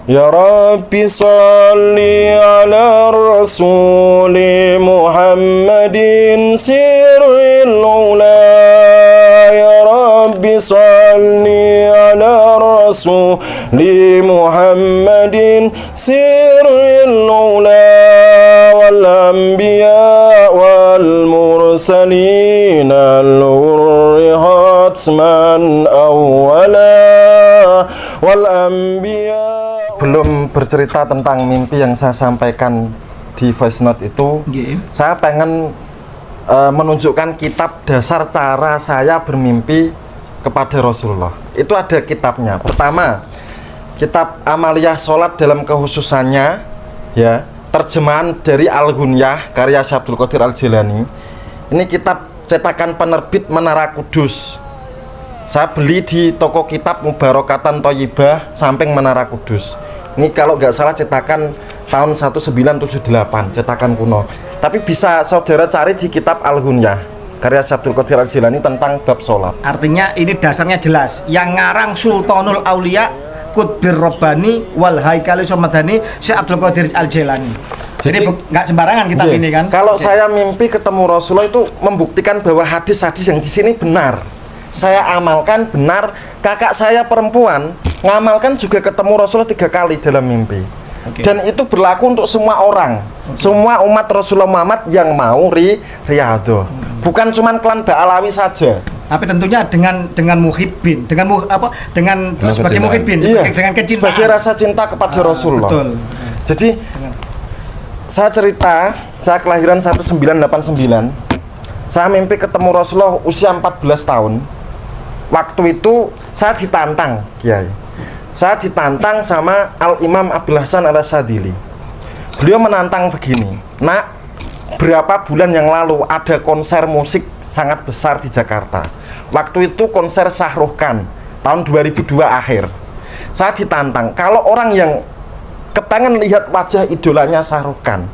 Ya Rabbi salli ala Rasuli Muhammadin sirril ula. Ya Rabbi salli ala Rasuli Muhammadin sirril ula wal anbiya wal mursalin al-hurri hatman awwala wal anbiya. Belum bercerita tentang mimpi yang saya sampaikan di voice note itu, saya pengen menunjukkan kitab dasar cara saya bermimpi kepada Rasulullah. Itu ada kitabnya. Pertama, kitab Amaliyah Sholat dalam Kehususannya, ya, terjemahan dari Al-Ghunyah karya Syekh Abdul Qadir Al-Jilani. Ini kitab cetakan penerbit Menara Kudus. Saya beli di toko kitab Mubarakatan Thayyibah samping Menara Kudus. Ini kalau nggak salah cetakan tahun 1978, cetakan kuno. Tapi bisa saudara cari di kitab Al-Ghunyah karya Syekh Abdul Qadir Al-Jilani tentang bab sholat. Artinya ini dasarnya jelas. Yang ngarang Sultanul Auliya Qutbir Rabbani wal Haikali Somadani Syekh Abdul Qadir Al-Jilani. Jadi nggak sembarangan kitab ini kan. Kalau saya mimpi ketemu Rasulullah itu membuktikan bahwa hadis-hadis yang di sini benar. Saya amalkan benar. Kakak saya perempuan ngamalkan juga ketemu Rasulullah 3 kali dalam mimpi. Dan itu berlaku untuk semua orang, semua umat Rasulullah Muhammad yang mau riyadhah. Bukan cuma klan Ba'alawi saja. Tapi tentunya dengan muhibbin, dengan sebagai muhibbin, dengan kecintaan, sebagai rasa cinta kepada Rasulullah. Betul. Jadi saya cerita, saya kelahiran 1989. Saya mimpi ketemu Rasulullah usia 14 tahun. Waktu itu saya ditantang, Kiai. Saya ditantang sama Al-Imam Abdul Hasan Al-Asyadzili. Beliau menantang begini, "Nak, berapa bulan yang lalu ada konser musik sangat besar di Jakarta. Waktu itu konser Sahruhkan tahun 2002 akhir. Saya ditantang, kalau orang yang kepengen lihat wajah idolanya Sahruhkan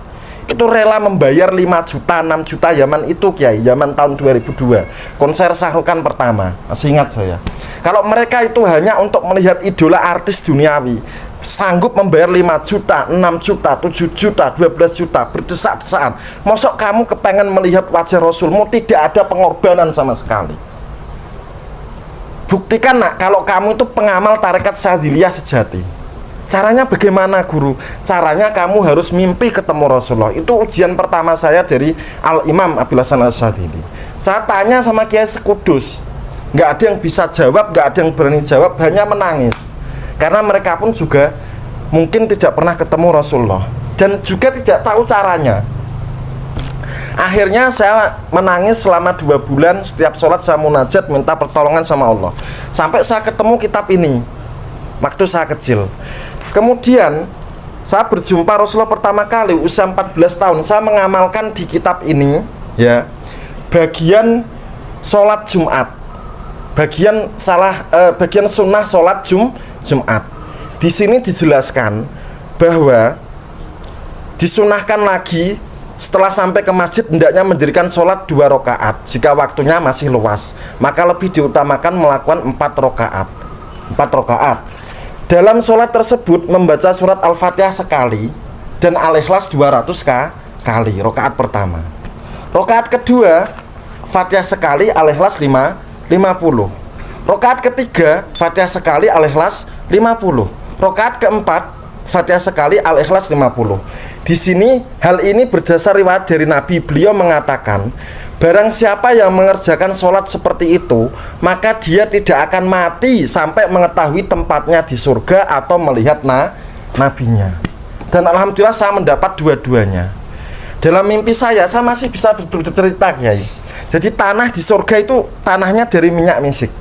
itu rela membayar 5 juta, 6 juta zaman itu, Kiai, zaman tahun 2002. Konser Sahruhkan pertama, masih ingat saya. Kalau mereka itu hanya untuk melihat idola artis duniawi, sanggup membayar 5 juta, 6 juta, 7 juta, 12 juta, berdesak-desakan. Mosok kamu kepengen melihat wajah Rasulmu, tidak ada pengorbanan sama sekali. Buktikan, Nak, kalau kamu itu pengamal tarekat Syadziliyah sejati. Caranya bagaimana, Guru? Caranya kamu harus mimpi ketemu Rasulullah. Itu ujian pertama saya dari Al-Imam Abdul Hasan Al-Asyadzili. Saya tanya sama Kiai Sekudus, nggak ada yang bisa jawab, nggak ada yang berani jawab, hanya menangis. Karena mereka pun juga mungkin tidak pernah ketemu Rasulullah dan juga tidak tahu caranya. Akhirnya saya menangis selama 2 bulan. Setiap sholat saya munajat, minta pertolongan sama Allah. Sampai saya ketemu kitab ini waktu saya kecil. Kemudian saya berjumpa Rasulullah pertama kali usia 14 tahun. Saya mengamalkan di kitab ini, ya, bagian sholat Jumat, bagian sunnah sholat Jumat. Di sini dijelaskan bahwa disunahkan lagi setelah sampai ke masjid hendaknya mendirikan sholat 2 rakaat. Jika waktunya masih luas, maka lebih diutamakan melakukan 4 rakaat. 4 rakaat. Dalam sholat tersebut membaca surat Al-Fatihah sekali dan Al-Ikhlas 200 kali, rakaat pertama. Rakaat kedua Fatihah sekali, Al-Ikhlas 50. Rakaat ketiga Fatihah sekali, Al-Ikhlas 50. Rakaat keempat Fatihah sekali, Al-Ikhlas 50. Di sini hal ini berdasar riwayat dari Nabi. Beliau mengatakan, barang siapa yang mengerjakan sholat seperti itu, maka dia tidak akan mati sampai mengetahui tempatnya di surga atau melihat nabinya. Dan alhamdulillah saya mendapat dua-duanya. Dalam mimpi saya masih bisa bercerita, Kiai. Jadi tanah di surga itu tanahnya dari minyak misik.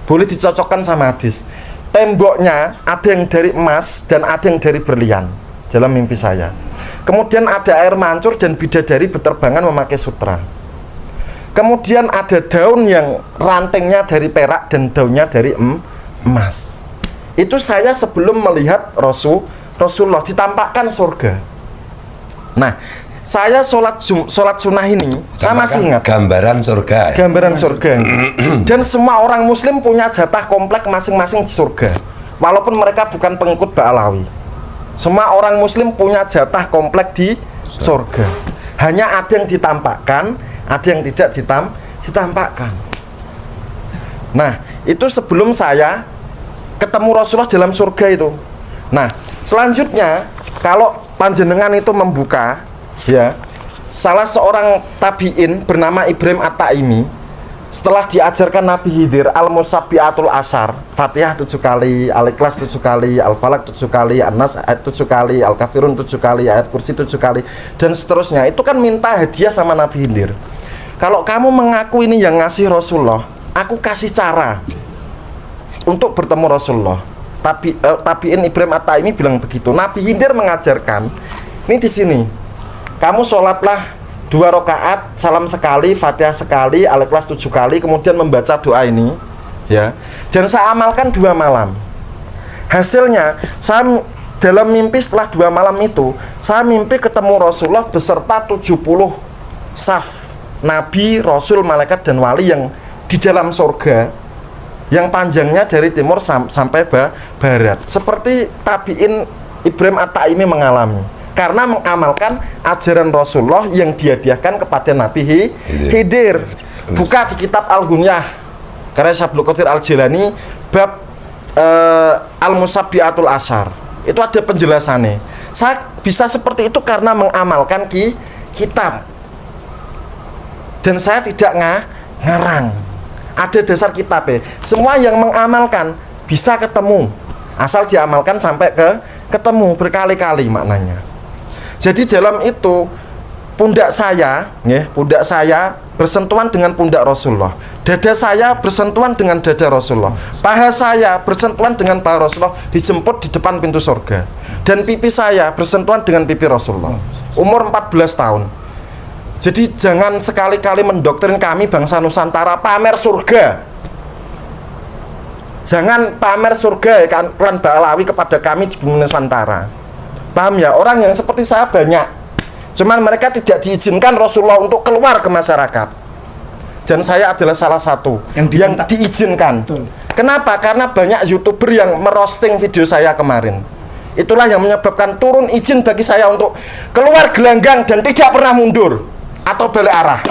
Boleh dicocokkan sama hadis. Temboknya ada yang dari emas dan ada yang dari berlian. Dalam mimpi saya. Kemudian ada air mancur dan bidadari berterbangan memakai sutra. Kemudian ada daun yang rantingnya dari perak dan daunnya dari emas. Itu saya sebelum melihat Rasulullah ditampakkan surga. Nah, saya sholat sunnah ini, saya masih ingat gambaran surga. Gambaran surga. Dan semua orang muslim punya jatah komplek masing-masing di surga. walaupun mereka bukan pengikut Ba'alawi. Semua orang muslim punya jatah komplek di surga. Hanya ada yang ditampakkan, ada yang tidak ditampakkan. Nah, itu sebelum saya ketemu Rasulullah dalam surga itu. Nah, selanjutnya kalau panjenengan itu membuka, ya, salah seorang tabi'in bernama Ibrahim At-Taimi, setelah diajarkan Nabi Khidir Al-Musabbiatul Asar, Fatihah 7 kali, Al-Ikhlas 7 kali, Al-Falaq 7 kali, An-Nas 7 kali, Al-Kafirun 7 kali, ayat kursi 7 kali, dan seterusnya. Itu kan minta hadiah sama Nabi Khidir. Kalau kamu mengaku ini yang ngasih Rasulullah, aku kasih cara untuk bertemu Rasulullah. Tabi'in Ibrahim At-Taimi bilang begitu. Nabi Khidir mengajarkan, ini di sini. Kamu sholatlah 2 rakaat, salam sekali, Fatihah sekali, Al-Ikhlas 7 kali, kemudian membaca doa ini, ya. Dan saya amalkan 2 malam. Hasilnya, saya dalam mimpi setelah 2 malam itu, saya mimpi ketemu Rasulullah beserta 70 saf Nabi, Rasul, malaikat, dan wali yang di dalam surga, yang panjangnya dari timur sampai barat, seperti tabi'in Ibrahim At-Taimi mengalami, karena mengamalkan ajaran Rasulullah yang dihadiahkan kepada Nabi Khidir. Buka di kitab Al-Ghunyah karya Syekh Abdul Qadir Al-Jilani bab Al-Musabbiatul Asar. Itu ada penjelasannya. Saya bisa seperti itu karena mengamalkan kitab. Dan saya tidak ngarang. Ada dasar kitabnya. Semua yang mengamalkan bisa ketemu, asal diamalkan sampai ketemu berkali-kali maknanya. Jadi dalam itu pundak saya bersentuhan dengan pundak Rasulullah, dada saya bersentuhan dengan dada Rasulullah, paha saya bersentuhan dengan paha Rasulullah, dijemput di depan pintu surga, dan pipi saya bersentuhan dengan pipi Rasulullah. Umur 14 tahun. Jadi jangan sekali-kali mendoktrin kami bangsa Nusantara pamer surga. Jangan pamer surga ya klan Ba'alawi kepada kami di bumi Nusantara. Paham ya? Orang yang seperti saya banyak. Cuman mereka tidak diizinkan Rasulullah untuk keluar ke masyarakat. Dan saya adalah salah satu yang diizinkan. Betul. Kenapa? Karena banyak YouTuber yang merosting video saya kemarin. Itulah yang menyebabkan turun izin bagi saya untuk keluar gelanggang dan tidak pernah mundur atau balik arah.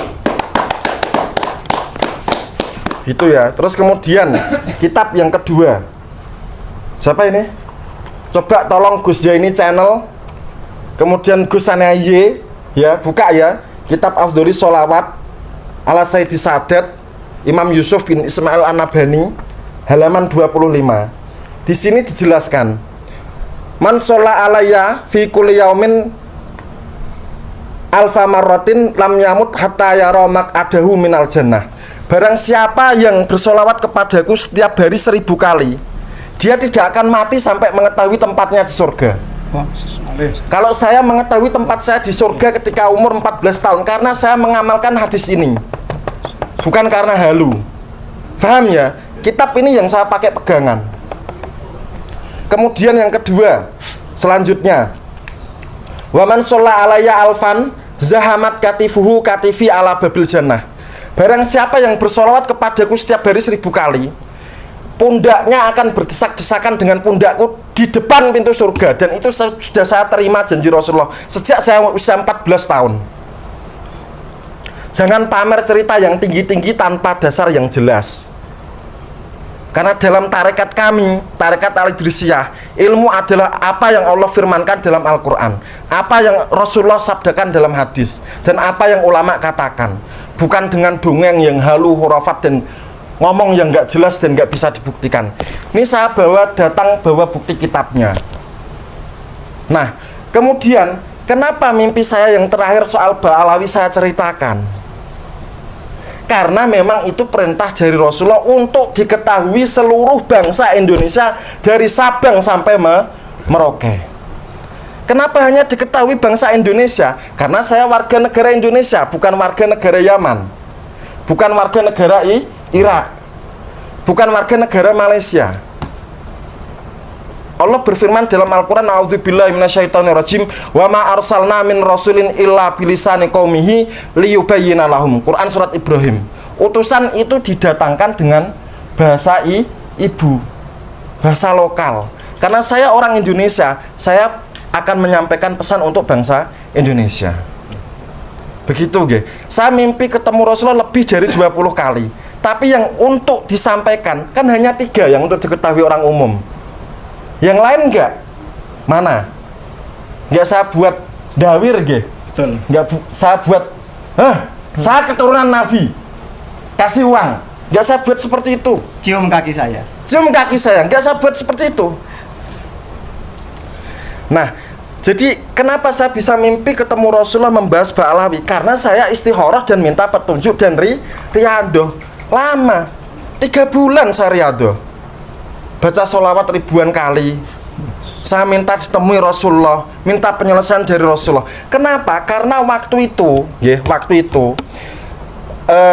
Gitu ya. Terus kemudian kitab yang kedua. Siapa ini? Coba tolong Gus ya ini channel. Kemudian Gus Sanaye ya, buka ya. Kitab Afdholi Sholawat ala Sayyidi Sadat Imam Yusuf bin Ismail An-Nabhani, halaman 25. Di sini dijelaskan, man sholla alayya fi kulli yaumin alfa marratin lam yamut hatta yara maq'adahu minal jannah. Barang siapa yang bersolawat kepadaku setiap hari 1000 kali, dia tidak akan mati sampai mengetahui tempatnya di surga. Kalau saya mengetahui tempat saya di surga ketika umur 14 tahun, karena saya mengamalkan hadis ini, bukan karena halu. Paham ya? Kitab ini yang saya pakai pegangan. Kemudian yang kedua, selanjutnya, waman sholla alayya alfan zahamat katifuhu katifi ala babil jannah. Barang siapa yang bersolawat kepadaku setiap hari 1000 kali, pundaknya akan berdesak-desakan dengan pundakku di depan pintu surga. Dan itu sudah saya terima janji Rasulullah sejak saya usia 14 tahun. Jangan pamer cerita yang tinggi-tinggi tanpa dasar yang jelas. Karena dalam tarekat kami, tarekat Al-Idrisiyah, ilmu adalah apa yang Allah firmankan dalam Al-Quran, apa yang Rasulullah sabdakan dalam hadis, dan apa yang ulama katakan. Bukan dengan dongeng yang halu, hurafat, dan ngomong yang gak jelas dan gak bisa dibuktikan. Ini saya bawa bukti kitabnya. Nah, kemudian kenapa mimpi saya yang terakhir soal Ba'alawi saya ceritakan? Karena memang itu perintah dari Rasulullah untuk diketahui seluruh bangsa Indonesia dari Sabang sampai Merauke. Kenapa hanya diketahui bangsa Indonesia? Karena saya warga negara Indonesia, bukan warga negara Yaman, bukan warga negara Irak, bukan warga negara Malaysia. Allah berfirman dalam Al-Quran, a'udzubillahi minasyaitonirrajim, wa ma arsalna min rasulin illa bilisani qaumihi liyubayyina lahum. Quran surat Ibrahim. Utusan itu didatangkan dengan bahasa ibu, bahasa lokal. Karena saya orang Indonesia, saya akan menyampaikan pesan untuk bangsa Indonesia. Begitu nggih. Saya mimpi ketemu Rasulullah lebih dari 20 kali. Tapi yang untuk disampaikan kan hanya 3 yang untuk diketahui orang umum. Yang lain enggak? Mana? Enggak saya buat dawir nggih. Betul. Enggak saya buat saya keturunan Nabi. Kasih uang. Enggak saya buat seperti itu. Cium kaki saya. Cium kaki saya. Enggak saya buat seperti itu. Nah, jadi kenapa saya bisa mimpi ketemu Rasulullah membahas Ba'alawi? Karena saya istikharah dan minta petunjuk dan riadoh. Lama, 3 bulan saya riadoh. Baca sholawat ribuan kali. Saya minta ditemui Rasulullah, minta penyelesaian dari Rasulullah. Kenapa? Karena waktu itu,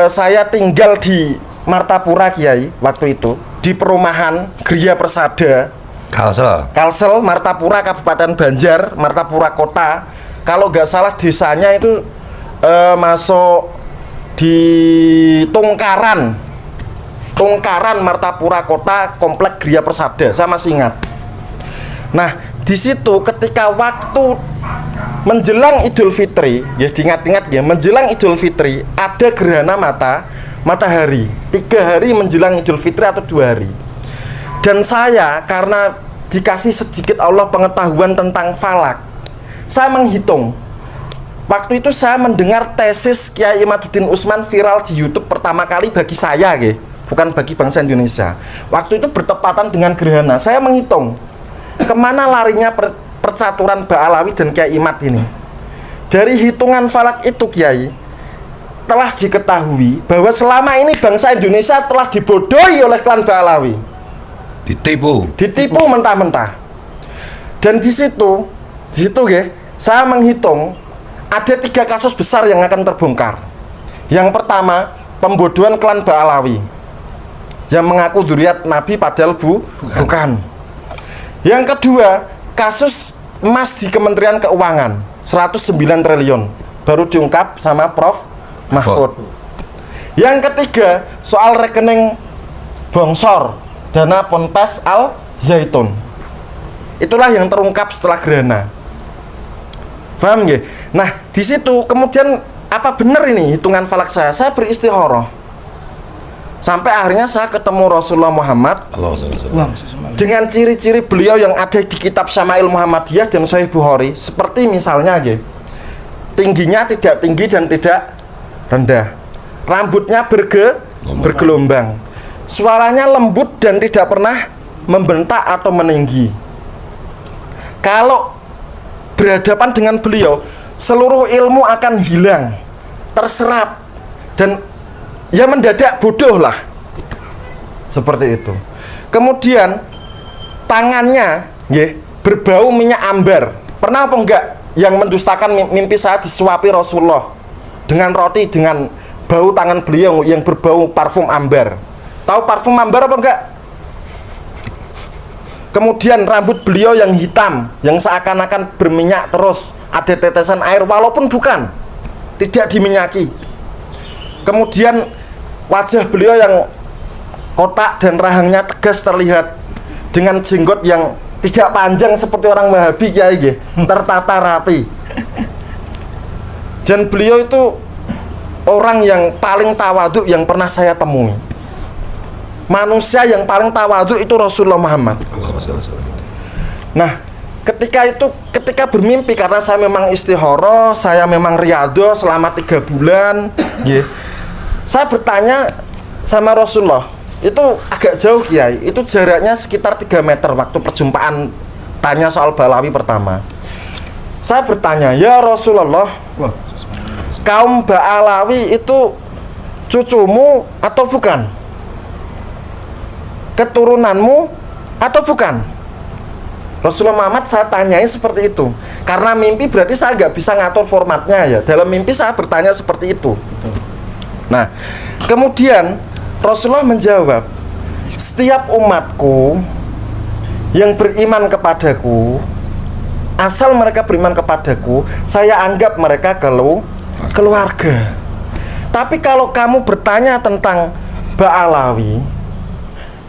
saya tinggal di Martapura Kiai waktu itu, di perumahan Gria Persada. Kalsel, Martapura, Kabupaten Banjar, Martapura Kota. Kalau nggak salah desanya itu masuk di Tungkaran, Martapura Kota, Komplek Gria Persada. Saya masih ingat. Nah, di situ ketika waktu menjelang Idul Fitri, ya diingat-ingat ya, menjelang Idul Fitri ada gerhana matahari. 3 hari menjelang Idul Fitri atau 2 hari. Dan saya karena dikasih sedikit Allah pengetahuan tentang falak, saya menghitung. Waktu itu saya mendengar tesis Kiai Imaduddin Usman viral di YouTube pertama kali bagi saya, bukan bagi bangsa Indonesia. Waktu itu bertepatan dengan gerhana. Saya menghitung kemana larinya percaturan Ba'alawi dan Kiai Imad ini. Dari hitungan falak itu, Kiai, telah diketahui bahwa selama ini bangsa Indonesia telah dibodohi oleh klan Ba'alawi. Ditipu mentah-mentah. Dan di situ saya menghitung ada 3 kasus besar yang akan terbongkar. Yang pertama, pembodohan klan Ba'alawi yang mengaku dzurriat Nabi padahal bukan. Yang kedua, kasus emas di Kementerian Keuangan 109 triliun baru diungkap sama Prof. Mahfud. Yang ketiga, soal rekening bongsor dana Ponpes Al Zaitun. Itulah yang terungkap setelah gerhana. Paham nggih? Nah, di situ kemudian apa benar ini hitungan falak saya? Saya beristikharah. Sampai akhirnya saya ketemu Rasulullah Muhammad dengan ciri-ciri beliau yang ada di kitab Syama'il Muhammadiyah dan Sahih Bukhari. Seperti misalnya tingginya tidak tinggi dan tidak rendah. Rambutnya bergelombang. Suaranya lembut dan tidak pernah membentak atau meninggi. Kalau berhadapan dengan beliau, seluruh ilmu akan hilang, terserap, dan ya mendadak bodoh lah. Seperti itu. Kemudian tangannya berbau minyak ambar. Pernah apa enggak yang mendustakan mimpi saya disuapi Rasulullah dengan roti dengan bau tangan beliau yang berbau parfum ambar? Tahu parfum ambar apa enggak? Kemudian rambut beliau yang hitam, yang seakan-akan berminyak terus, ada tetesan air walaupun bukan, tidak diminyaki. Kemudian wajah beliau yang kotak dan rahangnya tegas terlihat, dengan jenggot yang tidak panjang seperti orang Wahabi, Kiai, tertata rapi. Dan beliau itu orang yang paling tawadhu yang pernah saya temui. Manusia yang paling tawadhu itu Rasulullah Muhammad. Nah, ketika bermimpi, karena saya memang istikharah, saya memang riyadhah selama 3 bulan, saya bertanya sama Rasulullah. Itu agak jauh, Kiai. Itu jaraknya sekitar 3 meter waktu perjumpaan tanya soal Ba'alawi pertama. Saya bertanya, ya Rasulullah, kaum Ba'alawi itu cucumu atau bukan? Keturunanmu atau bukan? Rasulullah Muhammad saya tanyai seperti itu. Karena mimpi berarti saya nggak bisa ngatur formatnya ya. Dalam mimpi saya bertanya seperti itu. Nah, kemudian Rasulullah menjawab, setiap umatku yang beriman kepadaku, asal mereka beriman kepadaku, saya anggap mereka keluarga. Tapi kalau kamu bertanya tentang Ba'alawi,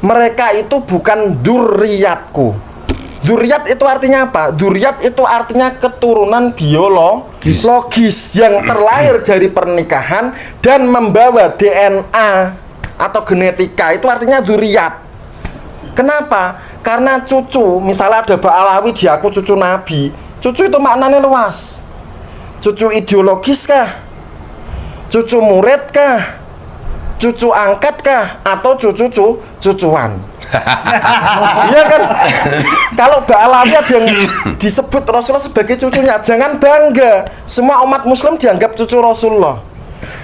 mereka itu bukan dzurriyyatku. Dzurriyyat itu artinya apa? Dzurriyyat itu artinya keturunan biologis yang terlahir dari pernikahan dan membawa DNA atau genetika, itu artinya dzurriyyat. Kenapa? Karena cucu, misalnya ada Mbak Alawi di aku cucu Nabi, cucu itu maknanya luas. Cucu ideologis kah? Cucu murid kah? Cucu angkat kah? Atau cucuan? Iya kan? Kalau Mbak Alawi ada yang disebut Rasulullah sebagai cucunya, jangan bangga. Semua umat muslim dianggap cucu Rasulullah.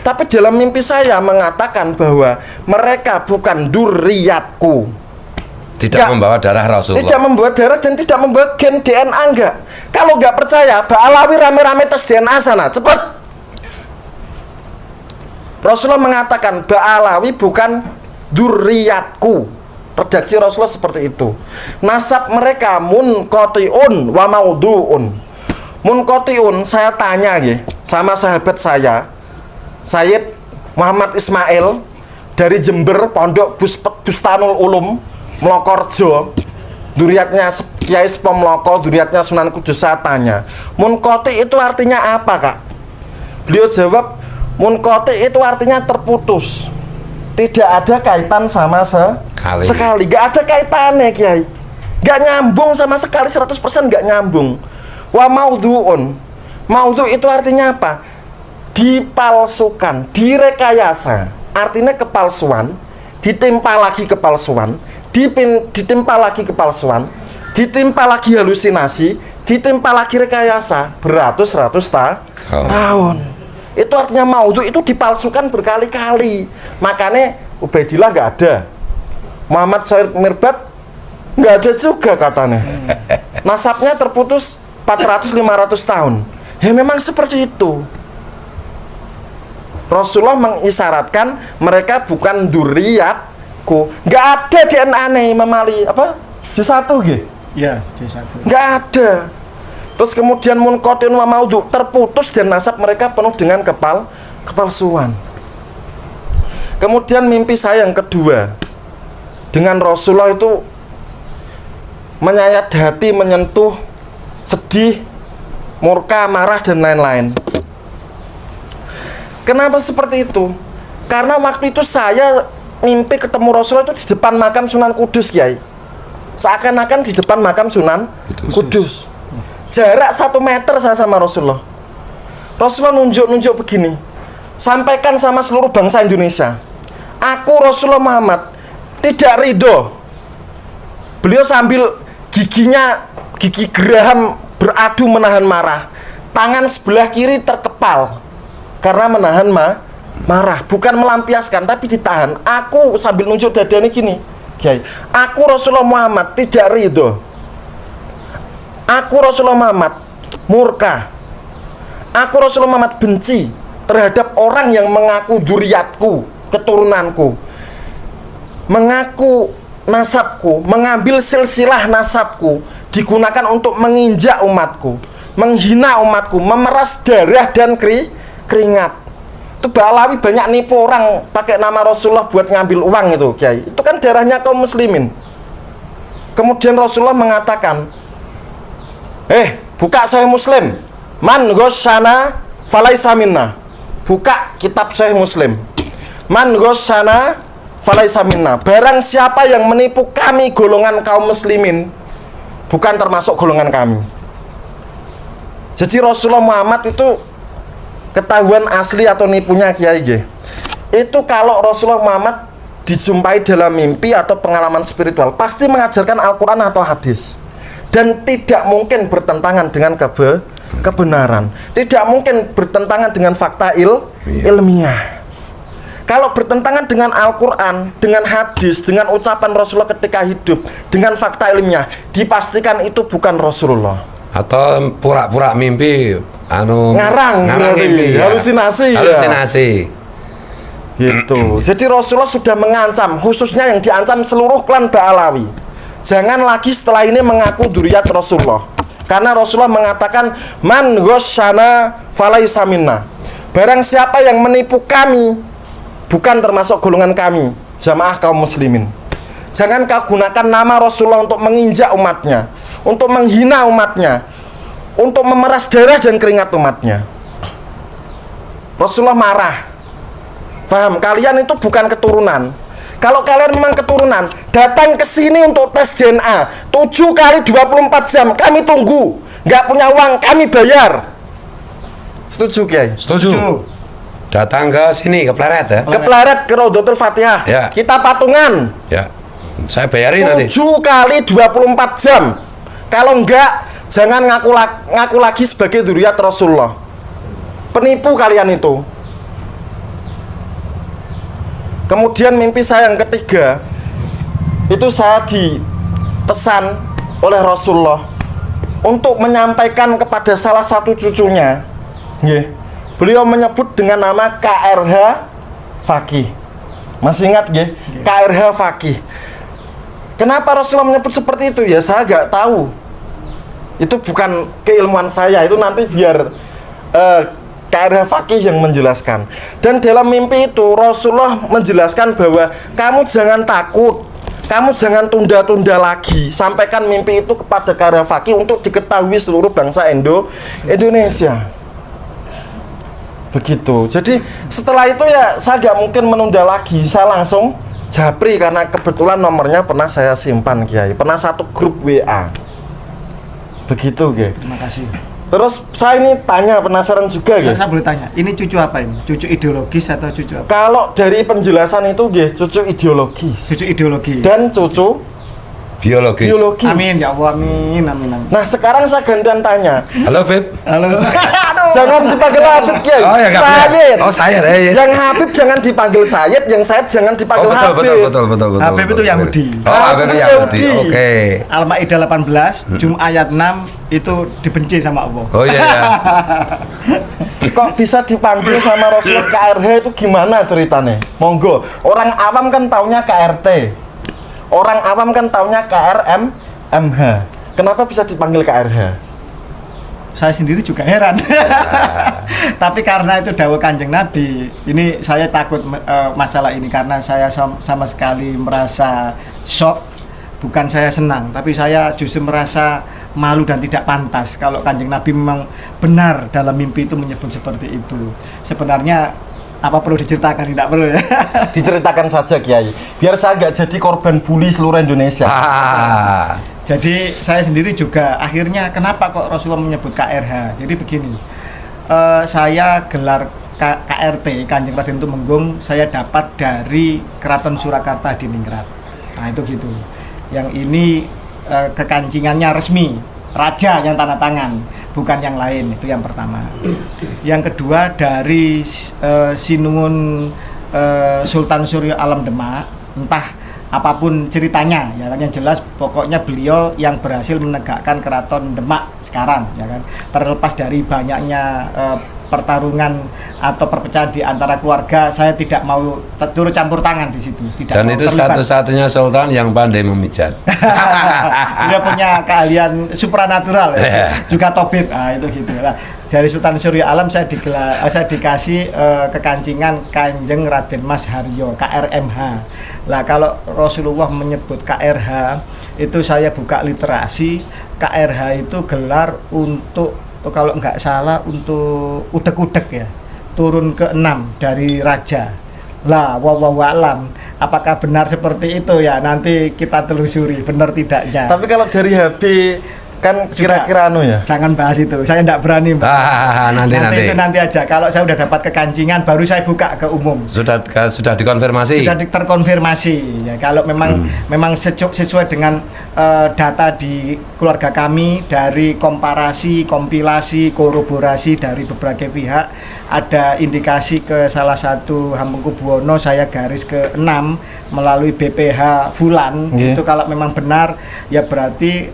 Tapi dalam mimpi saya mengatakan bahwa mereka bukan dzurriyyatku. Tidak membawa darah Rasulullah. Tidak membawa darah dan tidak membawa gen DNA, enggak. Kalau enggak percaya, Mbak Alawi rame-rame tes DNA sana, cepat. Rasulullah mengatakan Mbak Alawi bukan dzurriyyatku. Redaksi Rasulullah seperti itu. Nasab mereka munqati'un wa maudhu'un. Munqati'un, saya tanya ya sama sahabat saya, Sayyid Muhammad Ismail dari Jember, Pondok Bustanul Ulum, Mlokorjo, dzurriyyatnya Kiai Sepo Mloko, dzurriyyatnya Sunan Kudus. Saya tanya, munqati itu artinya apa, Kak? Beliau jawab, munqati itu artinya terputus. Tidak ada kaitan sama sekali. Gak ada kaitannya, Kiai. Gak nyambung sama sekali, 100% gak nyambung. Wa maudhu'un. Maudhu itu artinya apa? Dipalsukan, direkayasa. Artinya kepalsuan, ditimpa lagi kepalsuan, ditimpa lagi kepalsuan, ditimpa lagi halusinasi, ditimpa lagi rekayasa beratus-ratus tahun. Itu artinya maudhu itu dipalsukan berkali-kali. Makanya Ubaidillah nggak ada, Muhammad Said Mirbat nggak ada juga katanya. Nasabnya terputus 400-500 tahun. Ya memang seperti itu. Rasulullah mengisyaratkan mereka bukan dzurriyyatku. Nggak ada DNA nih memali apa? J1 gitu? Ya, J1. Nggak ada. Terus kemudian munqati'un wa maudhu, terputus dan nasab mereka penuh dengan kepalsuan. Kemudian mimpi saya yang kedua dengan Rasulullah itu menyayat hati, menyentuh, sedih, murka, marah dan lain-lain. Kenapa seperti itu? Karena waktu itu saya mimpi ketemu Rasulullah itu di depan makam Sunan Kudus, Kiai. Seakan-akan di depan makam Sunan Kudus. Jarak 1 meter saya sama Rasulullah. Rasulullah nunjuk-nunjuk begini, sampaikan sama seluruh bangsa Indonesia, aku Rasulullah Muhammad tidak ridho. Beliau sambil gigi geraham beradu menahan marah. Tangan sebelah kiri terkepal karena menahan marah, bukan melampiaskan tapi ditahan. Aku sambil nunjuk dadanya gini, Kiai, aku Rasulullah Muhammad tidak ridho. Aku Rasulullah Muhammad murka. Aku Rasulullah Muhammad benci terhadap orang yang mengaku dzurriyyatku, keturunanku, mengaku nasabku, mengambil silsilah nasabku, digunakan untuk menginjak umatku, menghina umatku, memeras darah dan keringat. Itu Mbak Alawi banyak nipu orang pakai nama Rasulullah buat ngambil uang itu, Kiai. Itu kan darahnya kaum muslimin. Kemudian Rasulullah mengatakan, buka Sahih Muslim. Man ghasyana falaisa minna. Buka kitab Sahih Muslim. Man ghasyana falaisa minna. Barang siapa yang menipu kami golongan kaum muslimin, bukan termasuk golongan kami. Jadi Rasulullah Muhammad itu ketahuan asli atau nipunya, Kiai. Itu kalau Rasulullah Muhammad dijumpai dalam mimpi atau pengalaman spiritual, pasti mengajarkan Al-Quran atau hadis. Dan tidak mungkin bertentangan dengan kebenaran. Tidak mungkin bertentangan dengan fakta ilmiah. Kalau bertentangan dengan Al-Quran, dengan hadis, dengan ucapan Rasulullah ketika hidup, dengan fakta ilmiah, dipastikan itu bukan Rasulullah. Atau pura-pura mimpi, ngarang mimpi, ya. Halusinasi. Gitu. Jadi Rasulullah sudah mengancam, khususnya yang diancam seluruh klan Ba'alawi. Jangan lagi setelah ini mengaku dzurriyyat Rasulullah. Karena Rasulullah mengatakan, man ghasyana falaisa minna. Barang siapa yang menipu kami, bukan termasuk golongan kami, jamaah kaum muslimin. Jangan kau gunakan nama Rasulullah untuk menginjak umatnya, untuk menghina umatnya, untuk memeras darah dan keringat umatnya. Rasulullah marah. Paham? Kalian itu bukan keturunan. Kalau kalian memang keturunan, datang ke sini untuk tes DNA 7 kali 24 jam, kami tunggu. Nggak punya uang, kami bayar. Setuju, Kiai? Setuju. Datang ke sini, ke Pleret ya. Ke Pleret, ke Raudhatul Fatihah. Ya. Kita patungan. Ya. Saya bayarin nanti. 7 kali 24 jam. Kalau enggak, jangan ngaku lagi sebagai dzurriyyat Rasulullah. Penipu kalian itu. Kemudian mimpi saya yang ketiga, itu saya dipesan oleh Rasulullah untuk menyampaikan kepada salah satu cucunya. Nggih. Beliau menyebut dengan nama KRH Fakih. Masih ingat nggih? KRH Fakih. Kenapa Rasulullah menyebut seperti itu? Ya saya nggak tahu. Itu bukan keilmuan saya. Itu nanti biar KRH Fakih yang menjelaskan. Dan dalam mimpi itu Rasulullah menjelaskan bahwa kamu jangan takut, kamu jangan tunda-tunda lagi. Sampaikan mimpi itu kepada KRH Fakih untuk diketahui seluruh bangsa Indonesia. Begitu. Jadi setelah itu ya saya nggak mungkin menunda lagi. Saya langsung japri karena kebetulan nomornya pernah saya simpan, Kiai. Pernah satu grup WA. Begitu, Kiai. Terima kasih. Terus saya ini tanya, penasaran juga, Kiai. Saya boleh tanya, ini cucu apa ini? Cucu ideologis atau cucu apa? Kalau dari penjelasan itu, Kiai, cucu ideologis. Cucu ideologi. Dan cucu Biologis. biologis. Amin ya Allah, amin, amin, amin. Nah, sekarang saya gantian tanya. Halo, Beb. Halo. Jangan dipanggil Habib, Kiai. Oh ya, nggak boleh. Sayyid. Oh, Sayyid, ya. Yang Habib jangan dipanggil Sayyid, yang Sayyid jangan dipanggil betul, Habib. betul. Habib itu Yahudi. Oh, Habib itu Yahudi. Yahudi. Oke. Al-Maidah 18, ayat 6 itu dibenci sama Allah. Oh iya. Kok bisa dipanggil sama Rasulullah KRH itu gimana ceritanya? Monggo. Orang awam kan taunya KRT. Orang awam kan taunya KRMH. Kenapa bisa dipanggil KRH? Saya sendiri juga heran. Tapi karena itu dawuh Kanjeng Nabi, ini saya takut masalah ini karena saya sama sekali merasa shock. Bukan saya senang, tapi saya justru merasa malu dan tidak pantas kalau Kanjeng Nabi memang benar dalam mimpi itu menyebut seperti itu. Sebenarnya apa perlu diceritakan? Tidak perlu ya. Diceritakan saja, Kiai. Biar saya nggak jadi korban bully seluruh Indonesia. Jadi saya sendiri juga akhirnya kenapa kok Rasulullah menyebut KRH? Jadi begini, saya gelar KRT Kanjeng Raden Tumenggung saya dapat dari Keraton Surakarta di Ningrat. Nah itu gitu. Yang ini kekancingannya resmi, raja yang tanda tangan, bukan yang lain. Itu yang pertama. Yang kedua dari Sinuwun Sultan Surya Alam Demak, entah apapun ceritanya ya kan, yang jelas pokoknya beliau yang berhasil menegakkan Keraton Demak sekarang ya kan, terlepas dari banyaknya pertarungan atau perpecahan di antara keluarga, saya tidak mau turut campur tangan di situ. Tidak Dan mau itu terlibat. satu-satunya sultan yang pandai memijat. Dia punya keahlian supranatural ya. Juga tabib. Nah, itu gitu. Nah, dari Sultan Surya Alam saya dikasih kekancingan Kanjeng Raden Mas Haryo KRMH. Lah kalau Rasulullah menyebut KRH itu saya buka literasi, KRH itu gelar untuk kalau nggak salah untuk udek-udek ya, turun ke-6 dari raja. Lah wallahu alam, apakah benar seperti itu ya, nanti kita telusuri benar tidaknya. Tapi kalau dari HB kan kira-kira anu ya. Jangan bahas itu, saya tidak berani. Nanti. Itu nanti aja. Kalau saya udah dapat kekancingan, baru saya buka ke umum. Sudah dikonfirmasi. Sudah terkonfirmasi. Ya, kalau memang sesuai dengan data di keluarga kami dari komparasi, kompilasi, kolaborasi dari berbagai pihak, ada indikasi ke salah satu Hamengkubuwono, saya garis ke-6 melalui BPH Fulan. Itu kalau memang benar ya berarti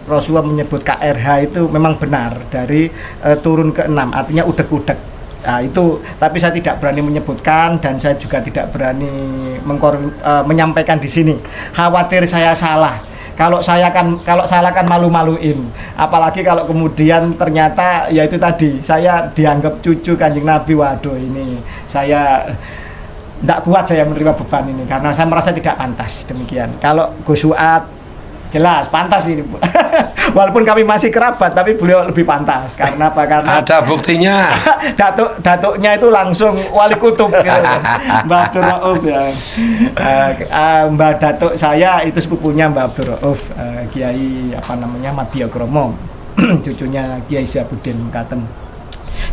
Rasulullah menyebut KRH itu memang benar dari turun ke-6, artinya udek-udek. Nah, itu, tapi saya tidak berani menyebutkan dan saya juga tidak berani menyampaikan di sini. Khawatir saya salah. Kalau salah kan malu-maluin. Apalagi kalau kemudian ternyata ya itu tadi saya dianggap cucu Kanjeng Nabi. Waduh, ini saya tidak kuat saya menerima beban ini karena saya merasa tidak pantas demikian. Kalau Gus Suat jelas pantas ini Bu. Walaupun kami masih kerabat tapi beliau lebih pantas karena apa? Karena Ada buktinya. datuknya itu langsung wali kutub gitu. Mbak Abdul Rauf ya. Mbak datuk saya itu sepupunya Mbak Abdul Rauf, Kiai apa namanya Madya Kromo. Cucunya Kiai Syabuddin Katen.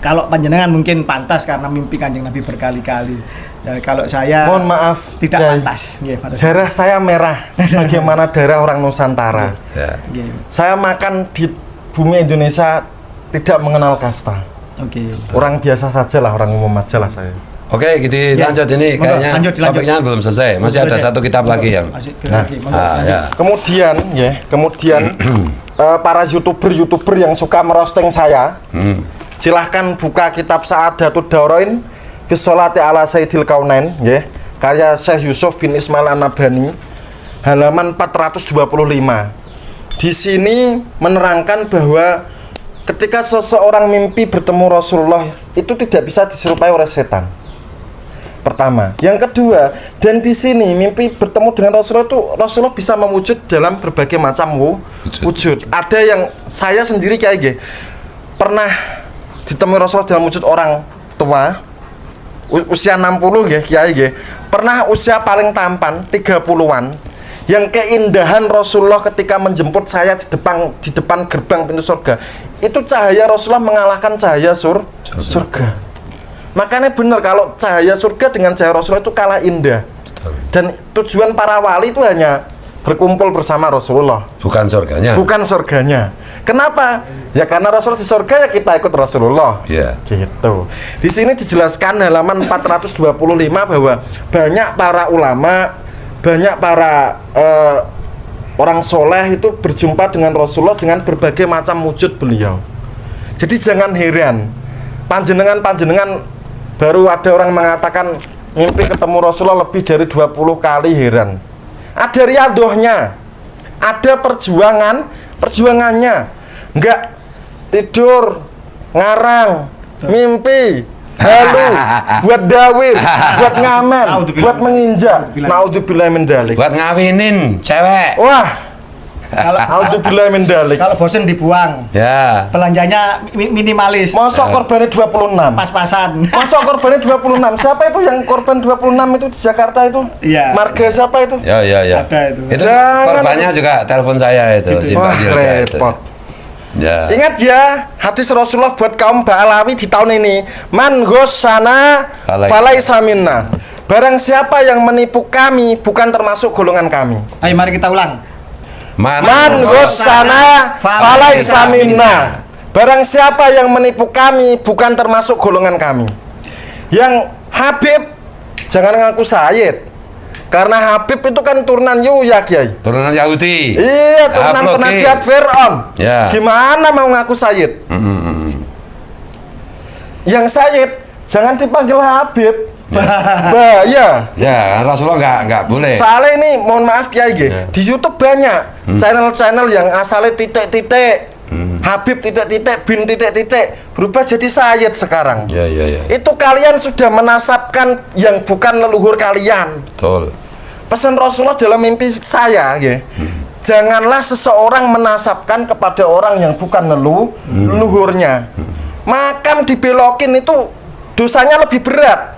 Kalau panjenengan mungkin pantas karena mimpi Kanjeng Nabi berkali-kali. Ya, kalau saya Mohon maaf, tidak Kiai. pantas. Nggih, pantas. Darah saya merah, bagaimana darah orang Nusantara. Ya. Nggih. Saya makan di bumi Indonesia tidak mengenal kasta. Oke. Orang biasa saja lah, orang umum aja lah saya. Oke, kita Ya, lanjut ini monggo, kayaknya dilanjut. topiknya belum selesai. Masih ada Selesai. satu kitab lagi yang. Nah, Ya. Kemudian para youtuber yang suka merosting saya, silahkan buka kitab Sa'adatud Daurain fi Sholati ala Sayyidil Kaunain, ya, karya Syekh Yusuf bin Ismail An-Nabhani, halaman 425. Di sini menerangkan bahwa ketika seseorang mimpi bertemu Rasulullah itu tidak bisa diserupai oleh setan. Pertama, yang kedua, dan di sini mimpi bertemu dengan Rasulullah itu Rasulullah bisa mewujud dalam berbagai macam wujud. Ada yang saya sendiri kayak gini, pernah ditemui Rasulullah dalam wujud orang tua usia 60 ya, kiai nggih. Pernah usia paling tampan 30-an. Yang keindahan Rasulullah ketika menjemput saya di depan gerbang pintu surga. Itu cahaya Rasulullah mengalahkan cahaya surga. Makanya benar kalau cahaya surga dengan cahaya Rasulullah itu kalah indah. Dan tujuan para wali itu hanya berkumpul bersama Rasulullah, Bukan surganya. bukan surganya. Kenapa? Ya karena Rasulullah di surga ya kita ikut Rasulullah. Iya. Gitu. Di sini dijelaskan halaman 425 bahwa banyak para ulama, banyak para orang soleh itu berjumpa dengan Rasulullah dengan berbagai macam wujud beliau. Jadi jangan heran. Panjenengan baru ada orang mengatakan mimpi ketemu Rasulullah lebih dari 20 kali, heran. Ada riadohnya, ada perjuangannya. Enggak tidur, ngarang, mimpi, halu, buat dawir, buat ngamen, buat menginjak. Naudzubillah min dzalik. Buat ngawinin cewek. Wah, naudzubillah min dzalik. Kalau bosen dibuang. Ya. Belanjanya minimalis. Masa korbannya 26? Pas-pasan. Masa korbannya 26? Siapa itu yang korban 26 itu di Jakarta itu? Iya. Marga siapa itu? Ya. Ada itu. Itu Jangan. korbannya juga telepon saya itu, si Mbak Wah, Dirga itu. repot. Ya. Ingat ya, hadis Rasulullah buat kaum Ba'alawi di tahun ini. Man ghossana falaisa minna. Barang siapa yang menipu kami bukan termasuk golongan kami. Ayo mari kita ulang. Man ghossana falaisa minna. Barang siapa yang menipu kami bukan termasuk golongan kami. Yang Habib jangan ngaku Sayyid. Karena Habib itu kan turunan Yuya, Kiai. Turunan Yahudi. Iya, turunan Upload, penasihat Fir'aun. Ya. Gimana mau ngaku Sayyid? Yang Sayyid jangan dipanggil Habib. Bahaya. Ya, Rasulullah nggak boleh. Soalnya ini mohon maaf Kiai nggih, Ya. di YouTube banyak channel-channel yang asalnya titik-titik, Habib titik-titik, bin titik-titik, berubah jadi Sayyid sekarang. Ya. Itu kalian sudah menasabkan yang bukan leluhur kalian. Betul. Pesan Rasulullah dalam mimpi saya ya, janganlah seseorang menasabkan kepada orang yang bukan leluhurnya. Makam dibelokin itu dosanya lebih berat.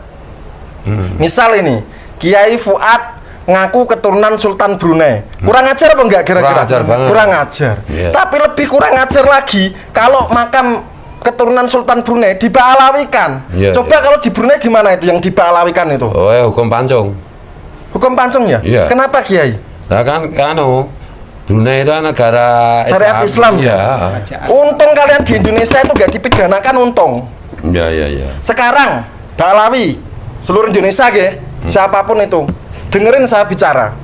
Misal ini Kiai Fuad ngaku keturunan Sultan Brunei, kurang ajar apa enggak kira-kira? Kurang ajar banget. Kurang ajar. Iya. Tapi lebih kurang ajar lagi kalau makam keturunan Sultan Brunei diba'alawikan. Iya, Coba iya. kalau di Brunei gimana itu yang diba'alawikan itu? Oh, hukum pancung. Hukum pancung ya? Iya. Kenapa Kiai? Nah kan Brunei itu negara Syariat Islam, ya. Untung kalian di Indonesia itu gak dipidanakan, untung. Ya. Sekarang Ba'alawi seluruh Indonesia ya, siapapun itu, dengerin saya bicara.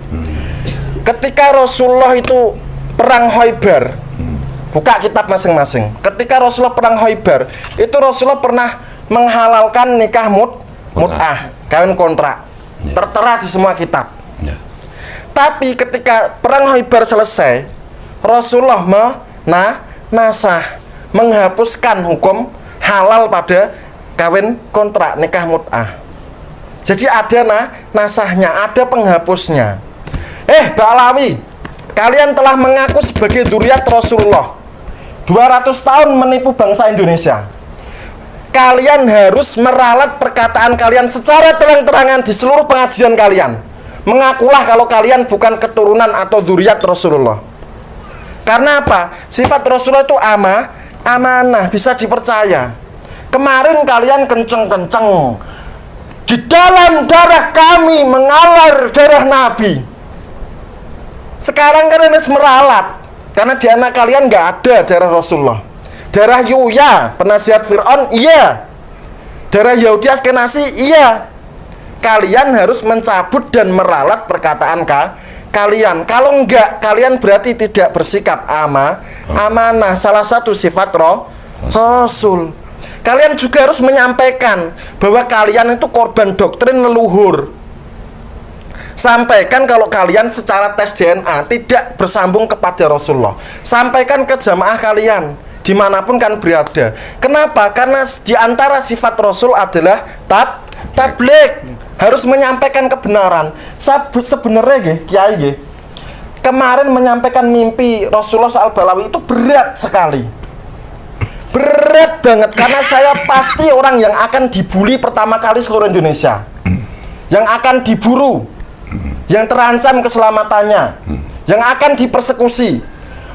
Ketika Rasulullah itu perang Khaibar, buka kitab masing-masing. Ketika Rasulullah perang Khaibar, itu Rasulullah pernah menghalalkan nikah mut'ah, kawin kontrak. Ya. Tertera di semua kitab. Ya. Tapi ketika perang Khaibar selesai, Rasulullah menghapuskan hukum halal pada kawin kontrak, nikah mut'ah. Jadi ada nasahnya, ada penghapusnya. Ba'alawi, kalian telah mengaku sebagai dzurriyyat Rasulullah. 200 tahun menipu bangsa Indonesia. Kalian harus meralat perkataan kalian secara terang-terangan di seluruh pengajian kalian. Mengakulah kalau kalian bukan keturunan atau dzurriyyat Rasulullah. Karena apa? Sifat Rasulullah itu amanah, bisa dipercaya. Kemarin kalian kenceng-kenceng, di dalam darah kami mengalir darah Nabi. Sekarang kalian harus meralat, karena di anak kalian nggak ada darah Rasulullah. Darah Yuya, penasihat Fir'aun, iya. Darah Yahudi Askenasi, iya. Kalian harus mencabut dan meralat perkataan kalian. Kalau enggak, kalian berarti tidak bersikap amanah. Salah satu sifat Rasul. Kalian juga harus menyampaikan bahwa kalian itu korban doktrin leluhur. Sampaikan kalau kalian secara tes DNA tidak bersambung kepada Rasulullah. Sampaikan ke jamaah kalian dimanapun kan berada. Kenapa? Karena di antara sifat Rasul adalah tabligh. Harus menyampaikan kebenaran. Sebenarnya Kiai kemarin menyampaikan mimpi Rasulullah soal Balawi itu berat sekali. Berat banget, karena saya pasti orang yang akan dibully pertama kali seluruh Indonesia, yang akan diburu, yang terancam keselamatannya, yang akan dipersekusi.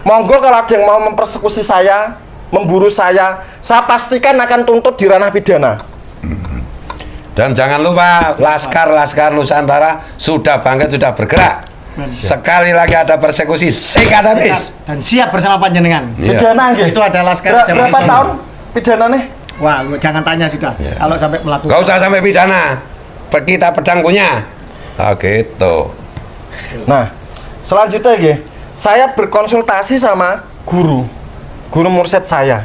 Monggo kalau ada yang mau mempersekusi saya, memburu saya pastikan akan tuntut di ranah pidana. Dan jangan lupa Laskar Nusantara sudah bangkit, sudah bergerak. Sekali lagi ada persekusi, sikat habis. Dan siap bersama panjenengan. Pidana Itu ada Laskar berapa tahun pidana nih? Wah, jangan tanya sudah. Kalau sampai melakukan. Gak usah sampai pidana. Kita pedang punya. Nah, gitu. Nah, selanjutnya saya berkonsultasi sama guru mursyid saya.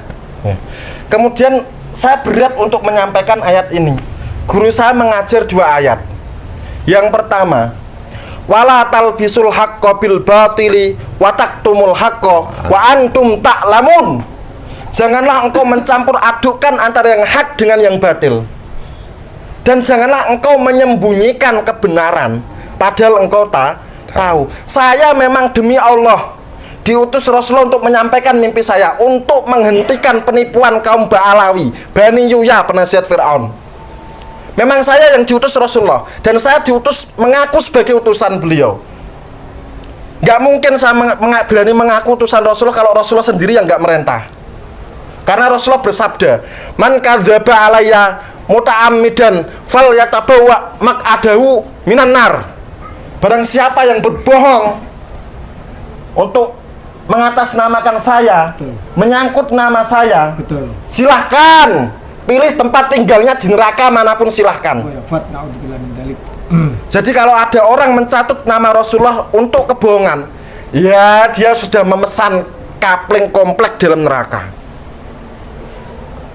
Kemudian saya berat untuk menyampaikan ayat ini. Guru saya mengajar 2 ayat. Yang pertama, wala talbisul haqqo bil batili wa taktumul haqqo wa antum ta'lamun. Janganlah engkau mencampur adukkan antara yang hak dengan yang batil. Dan janganlah engkau menyembunyikan kebenaran padahal engkau tahu. Saya memang demi Allah diutus Rasulullah untuk menyampaikan mimpi saya, untuk menghentikan penipuan kaum Ba'alawi, Bani Yuya, penasihat Fir'aun. Memang saya yang diutus Rasulullah, dan saya diutus mengaku sebagai utusan beliau. Gak mungkin saya berani mengaku utusan Rasulullah kalau Rasulullah sendiri yang gak merintah. Karena Rasulullah bersabda, man kadzdzaba alayya muta'ammidan fal yatabawa maq'adahu minan nar. Barang siapa yang berbohong untuk mengatasnamakan saya, menyangkut nama saya, silahkan pilih tempat tinggalnya di neraka manapun, silahkan. Jadi kalau ada orang mencatut nama Rasulullah untuk kebohongan, ya dia sudah memesan kapling komplek dalam neraka.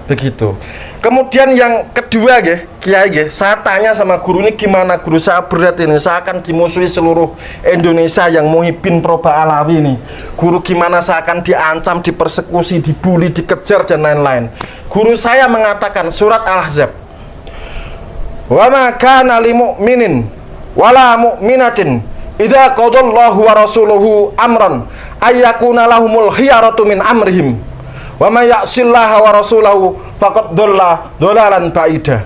Begitu. Kemudian yang kedua Kiai, saya tanya sama guru ini, gimana guru, saya berat ini, saya akan dimusuhi seluruh Indonesia yang muhibin pro Ba'alawi ini. Guru, gimana saya akan diancam, dipersekusi, dibully, dikejar dan lain-lain. Guru saya mengatakan surat Al-Ahzab, wa ma kana lil mu'minin wala mu'minatin idza qadallahu wa rasuluhu amran ayyakuna lahumul khiyaratu min amrihim wa may ya'sillaha wa rasulahu faqad dhalla dhalalan ba'idah.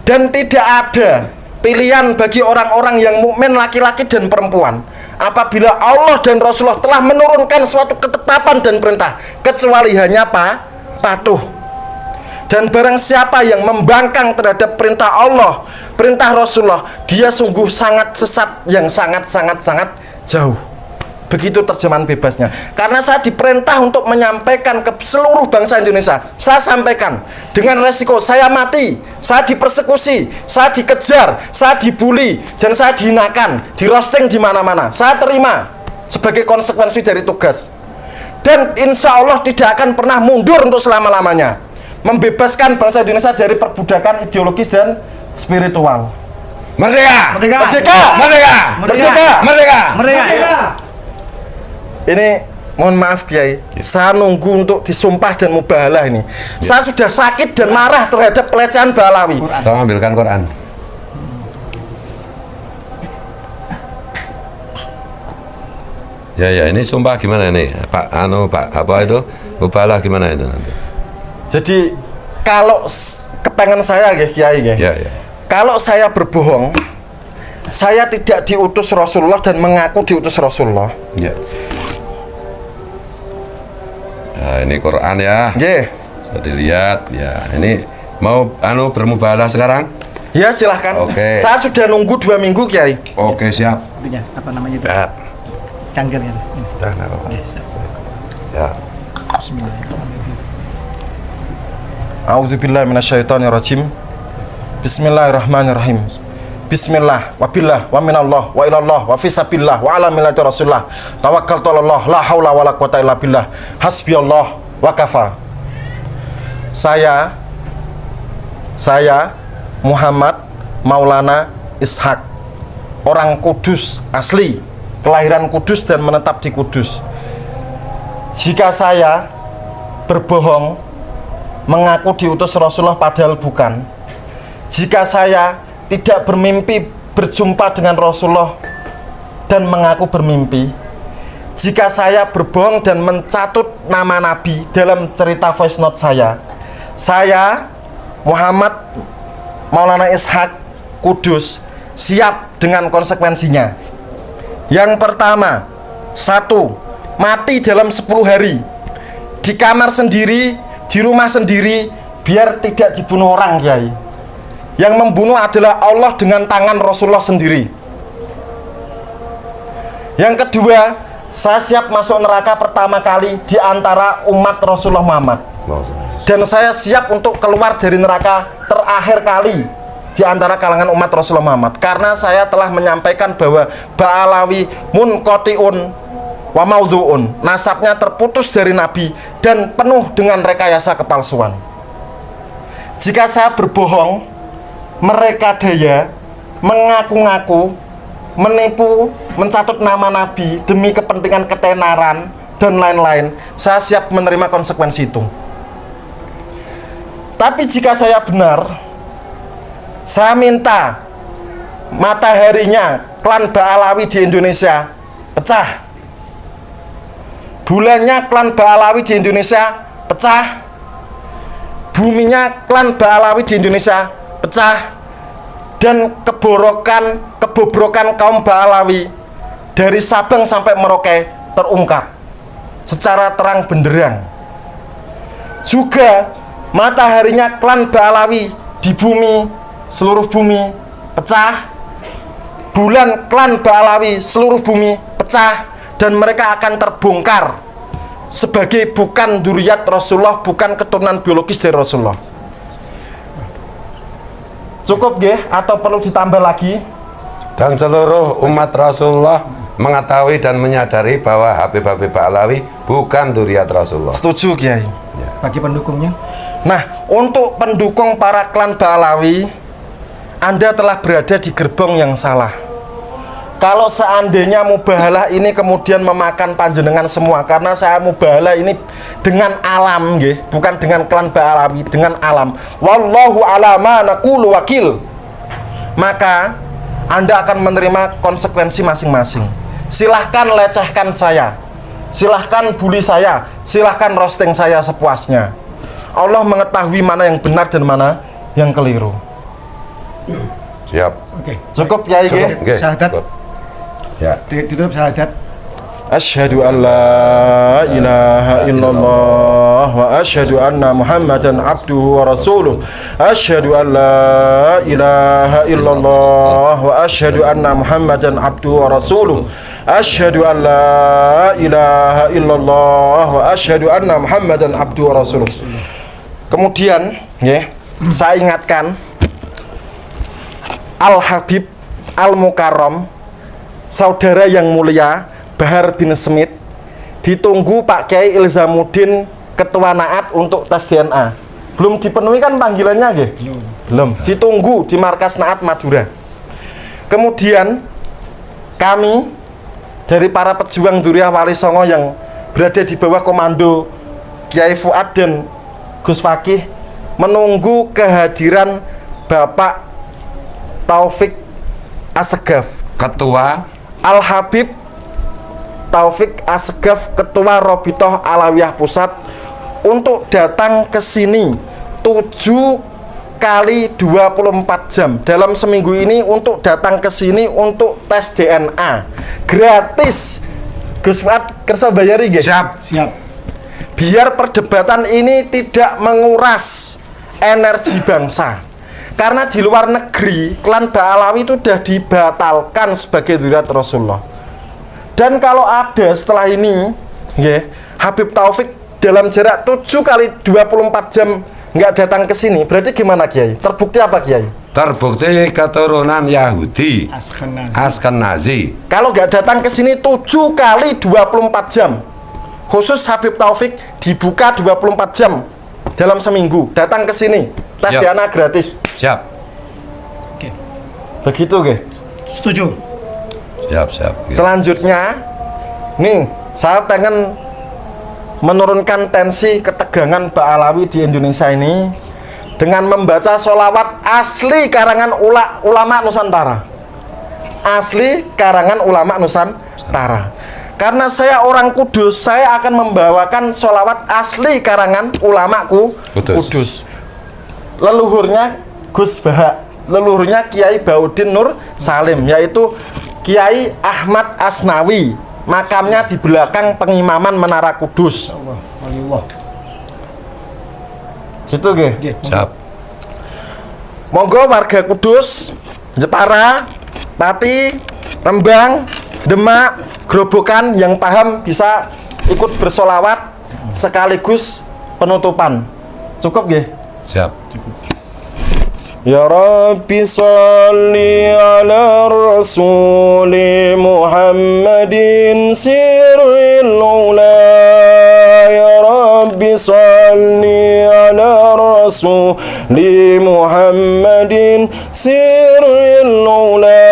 Dan tidak ada pilihan bagi orang-orang yang mukmin laki-laki dan perempuan apabila Allah dan Rasulullah telah menurunkan suatu ketetapan dan perintah, kecuali hanya patuh. Dan barang siapa yang membangkang terhadap perintah Allah, perintah Rasulullah, dia sungguh sangat sesat yang sangat jauh. Begitu terjemahan bebasnya. Karena saya diperintah untuk menyampaikan ke seluruh bangsa Indonesia. Saya sampaikan dengan resiko saya mati, saya dipersekusi, saya dikejar, saya dibully, dan saya dihinakan, di roasting di mana-mana. Saya terima sebagai konsekuensi dari tugas. Dan insya Allah tidak akan pernah mundur untuk selama-lamanya, membebaskan bangsa Indonesia dari perbudakan ideologis dan spiritual. Merdeka! Merdeka! Merdeka! Merdeka! Merdeka! Merdeka! Merdeka! Ini mohon maaf Kiai, saya nunggu untuk disumpah dan mubahalah ini. Saya sudah sakit dan marah terhadap pelecehan Ba'alawi. Tolong ambilkan Quran. Ya, ini sumpah gimana ini? Pak apa itu? Mubalah gimana itu nanti? Jadi kalau kepengen saya nggih Kiai nggih. Ya. Kalau saya berbohong, saya tidak diutus Rasulullah dan mengaku diutus Rasulullah. Ya. Nah, ini Quran ya. Nggih. Bisa dilihat ya. Ini mau bermubalah sekarang? Ya silahkan. Oke. Saya sudah nunggu 2 minggu Kiai. Oke, siap. Itunya, apa namanya itu? Ya. Cangkir ya. Ini. Ya, nggak apa-apa. Oke, siap. Ya. Bismillahirrahmanirrahim. A'udzubillahi minasyaitonirrajim. Bismillahirrahmanirrahim. Bismillah wa billah wa minallah wa ilallah wa fisabillah wa ala millati rasulullah tawakkaltu 'alallah la haula wala quwata illa billah hasbiyallah wa kafa. Saya Muhammad Maulana Ishak, orang Kudus asli, kelahiran Kudus dan menetap di Kudus. Jika saya berbohong, mengaku diutus Rasulullah padahal bukan, jika saya tidak bermimpi berjumpa dengan Rasulullah dan mengaku bermimpi, jika saya berbohong dan mencatut nama Nabi dalam cerita voice note saya Muhammad Maulana Ishak Kudus siap dengan konsekuensinya. Yang pertama, 1. Mati dalam 10 hari di kamar sendiri, di rumah sendiri, biar tidak dibunuh orang Kiai. Yang membunuh adalah Allah dengan tangan Rasulullah sendiri. Yang kedua, saya siap masuk neraka pertama kali di antara umat Rasulullah Muhammad. Dan saya siap untuk keluar dari neraka terakhir kali di antara kalangan umat Rasulullah Muhammad, karena saya telah menyampaikan bahwa Ba'alawi munqati'un wa maudhu'un, nasabnya terputus dari Nabi dan penuh dengan rekayasa kepalsuan. Jika saya berbohong, mereka daya, mengaku-ngaku, menipu, mencatut nama Nabi demi kepentingan ketenaran dan lain-lain, saya siap menerima konsekuensi itu. Tapi jika saya benar, saya minta mataharinya klan Ba'alawi di Indonesia pecah, bulannya klan Ba'alawi di Indonesia pecah, buminya klan Ba'alawi di Indonesia pecah, dan kebobrokan kaum Ba'alawi dari Sabang sampai Merauke terungkap secara terang benderang. Juga mataharinya klan Ba'alawi di bumi, seluruh bumi pecah, bulan klan Ba'alawi seluruh bumi pecah, dan mereka akan terbongkar sebagai bukan dzurriyyat Rasulullah, bukan keturunan biologis dari Rasulullah. Cukup nggih atau perlu ditambah lagi? Dan seluruh umat Rasulullah mengetahui dan menyadari bahwa Habib Ba'alawi bukan dzurriyyat Rasulullah. Setuju Kiai. Bagi pendukungnya, Nah, untuk pendukung para klan Ba'alawi, Anda telah berada di gerbong yang salah. Kalau seandainya mubahalah ini kemudian memakan panjenengan semua, karena saya mubahalah ini dengan alam nggih, bukan dengan klan Ba'alawi, dengan alam. Wallahu ala ma naqulu wakil. Maka Anda akan menerima konsekuensi masing-masing. Silahkan lecehkan saya, silahkan bully saya, silahkan roasting saya sepuasnya. Allah mengetahui mana yang benar dan mana yang keliru. Siap. oke. Cukup Kiai nggih? Oke. Syahadat. Ya. Ditutup syahadat. Asyhadu an la ilaha illallah wa asyhadu anna Muhammadan abduhu wa rasuluh. Asyhadu an la ilaha illallah wa asyhadu anna Muhammadan abduhu wa rasuluh. Asyhadu an la ilaha illallah wa asyhadu anna Muhammadan abduhu wa rasuluh. Kemudian, nggih, saya ingatkan Al-Habib Al-Mukarram, saudara yang mulia Bahar bin Smith, ditunggu Pak Kiai Ilzamuddin Ketua Naat untuk tes DNA. Belum dipenuhi kan panggilannya nggih? Belum. Ditunggu di markas Naat Madura. Kemudian kami dari para pejuang Dzurriyyah Wali Songo yang berada di bawah komando Kiai Fuad dan Gus Fakih menunggu kehadiran Bapak Taufik Assegaf, Ketua Al-Habib Taufik Asgaf, Ketua Robitoh Alawiyah Pusat, untuk datang ke sini 7 kali 24 jam dalam seminggu ini, untuk datang ke sini untuk tes DNA gratis. Gus Fuad kersa bayari nggih? Siap. Biar perdebatan ini tidak menguras energi bangsa. Karena di luar negeri klan Ba'alawi itu sudah dibatalkan sebagai dzurriyyah Rasulullah. Dan kalau ada setelah ini, Habib Taufik dalam jarak 7 kali 24 jam nggak datang ke sini, berarti gimana Kiai? Terbukti apa Kiai? Terbukti keturunan Yahudi Askenazi. Kalau nggak datang ke sini 7 kali 24 jam, khusus Habib Taufik dibuka 24 jam dalam seminggu, datang ke sini tes DNA gratis. Siap. Oke. Begitu nggih? Setuju. Siap. Selanjutnya, nih saya pengen menurunkan tensi ketegangan Ba'alawi di Indonesia ini dengan membaca sholawat asli karangan ulama Nusantara. Asli karangan ulama Nusantara. Karena saya orang Kudus, saya akan membawakan sholawat asli karangan ulamaku Kudus. Leluhurnya Gus Bahak, leluhurnya Kiai Baudin Nur Salim, yaitu Kiai Ahmad Asnawi. Makamnya di belakang pengimaman Menara Kudus. Allah. Situ nggih. Siap. Monggo warga Kudus, Jepara, Pati, Rembang, Demak, Grobogan yang paham bisa ikut bersolawat sekaligus penutupan. Cukup nggih? Siap. Ya Rabbi salli ala Rasuli Muhammadin sirril ula. Ya Rabbi salli ala Rasuli Muhammadin sirril ula.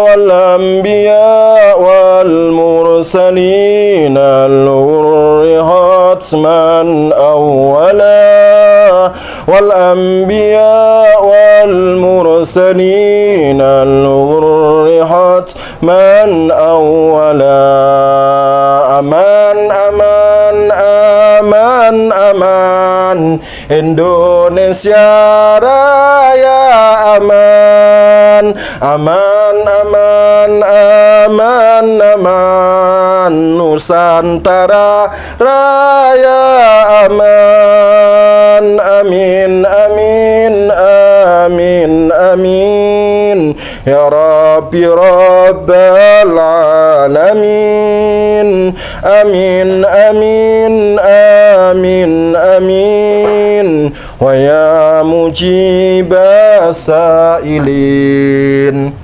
Wal anbiya wal mursalin al-ghurri hatman awwala. Wal anbiya wal mursalin al-ghurri hatman awwala. Aman Indonesia Raya, aman Nusantara Raya, aman. Amin ya Rabbi Rabbal Alamin. Amin wa ya mujibas sailin.